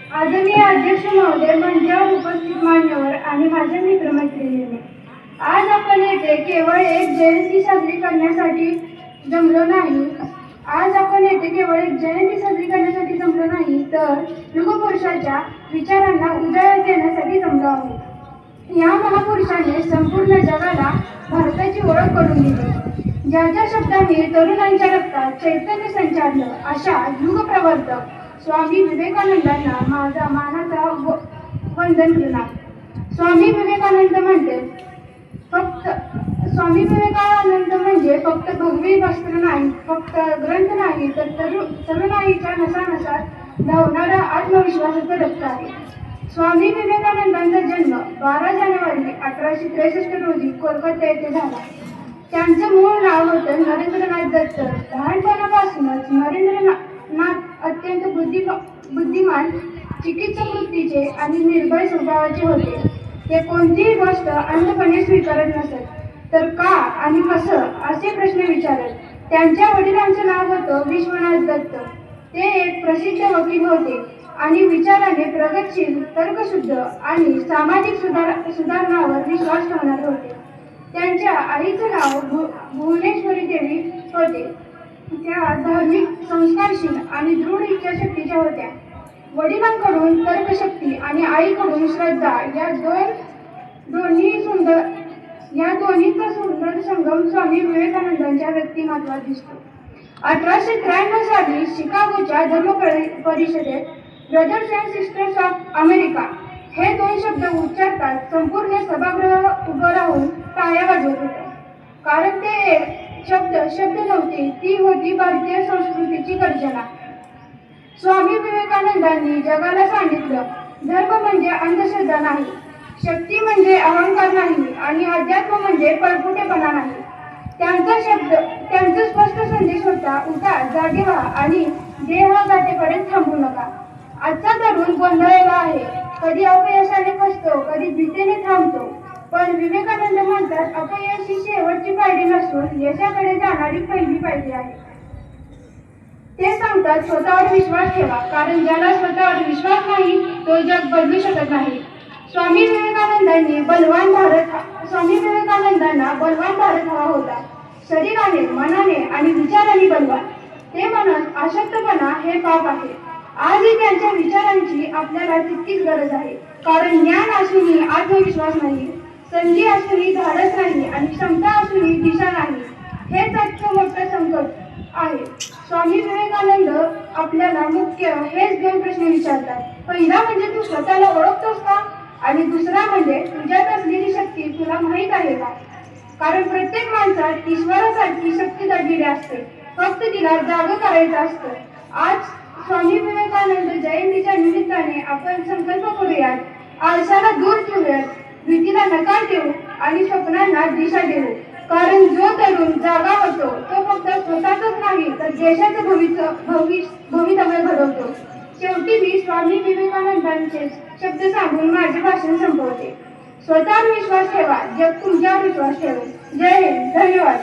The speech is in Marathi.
आदरणीय अध्यक्ष महोदय, मंचावर उपस्थित मान्यवर आणि माझे मित्रमैत्रिणींनो, आज आपण येथे केवळ एक जयंती साजरी करण्यासाठी जमलो नाही. तर युगपुरुषाच्या विचारांना उजाळा देण्यासाठी जमलो आहोत. या महापुरुषाने संपूर्ण जगाला भारताची ओळख करून दिली. ज्या शब्दांनी तरुणांच्या रक्तात चैतन्य संचारलं, अशा युगप्रवर्तक स्वामी विवेकानंदांना माझा मानाचा वंदन प्रणाम. स्वामी विवेकानंद म्हणजे फक्त भगवी वस्त्र नाही, फक्त ग्रंथ नाही, तर तरुणाईच्या नसानसात धावणारा आत्मविश्वासाचा रक्त आहे. स्वामी विवेकानंदांचा जन्म 12 जानेवारी 1863 रोजी कोलकाता येथे झाला. त्यांचं मूळ नाव होतं नरेंद्रनाथ दत्त. लहानपणापासूनच नरेंद्रनाथ अत्यंत बुद्धिमान, चिकित्सक वृत्तीचे आणि निर्भय स्वभावाचे होते. ते कोणतीही गोष्ट अंधपणे स्वीकारत नसत, तर का आणि कसं असे प्रश्न विचारत. त्यांच्या वडिलांचं नाव होतं विश्वनाथ दत्त. ते एक प्रसिद्ध वकील होते आणि विचाराने प्रगतशील, तर्कशुद्ध आणि सामाजिक सुधारणावर विश्वास ठेवणारे होते. त्यांच्या आईचं नाव भुवनेश्वरी देवी होते. त्या धार्मिक, संस्कारशील आणि दृढ इच्छाशक्तीच्या होत्या. वडिलांकडून तर्कशक्ती आणि आईकडून श्रद्धा या दोन्हीचा सुंदर संगम स्वामी विवेकानंदांच्या व्यक्तिमत्वात दिसतो. 1893 साली शिकागोच्या धर्म परिषदेत brothers and sisters of America हे 2 शब्द उच्चारतात संपूर्ण सभागृह उभं राहून टाळ्या वाजवत होतं. कारण ते एक शब्द नव्हते, ती होती भारतीय संस्कृतीची गर्जना. स्वामी विवेकानंदांनी जगाला सांगितलं, धर्म म्हणजे अंधश्रद्धा नाही, शक्ती म्हणजे अहंकार नाही आणि अध्यात्म म्हणजे पळपुटेपणा नाही. त्यांचा स्पष्ट संदेश होता, उठा, जागे व्हा आणि देह गाठेपर्यंत थांबू नका. आजचा तरुण गोंधळलेला आहे, कधी अपयशाने फसतो, कधी भीतीने थांबतो. पण विवेकानंद म्हणतात, अपयश ही शेवटची पायरी नसून यशाकडे जाणारी पहिली पायरी आहे. ते सांगतात, स्वतःवर विश्वास ठेवा, कारण ज्याला स्वतःवर विश्वास नाही तो जग बदलू शकत नाही. स्वामी विवेकानंदांना बलवान भारत हवा होता, शरीराने, मनाने आणि विचाराने बलवान. ते म्हणत, अशक्तपणा हे पाप आहे. आजही त्यांच्या विचारांची आपल्याला तितकीच गरज आहे, कारण ज्ञान असूनही आत्मविश्वास नाही, संधी असूनही धाडस नाही आणि क्षमता असूनही दिशा नाही. हेच आजचं मोठं संकट आहे. स्वामी विवेकानंद आपल्याला मुख्य हेच 2 प्रश्न विचारतात. पहिला म्हणजे, तू स्वतःला ओळखतोस का? आणि दुसरा म्हणजे, तुझ्यात असलेली शक्ती तुला माहीत आहे का? कारण प्रत्येक माणसात ईश्वरासारखी शक्ती दडलेली असते, फक्त तिला जागं करायचं असतं. आज स्वामी विवेकानंद जयंतीच्या निमित्ताने आपण संकल्प करूयात, आळसाला दूर ठेवूयात, भीतीला नकार देऊ आणि स्वप्नांना दिशा देऊ. कारण जो तरुण जागा होतो तो फक्त स्वतःच नाही, तर देशाचं भवितव्य घडवतो. शेवटी मी स्वामी विवेकानंदांचे शब्द सांगून माझे भाषण संपवते. स्वतःवर विश्वास ठेवा, जग तुमच्यावर विश्वास ठेवेल. जय हिंद, धन्यवाद.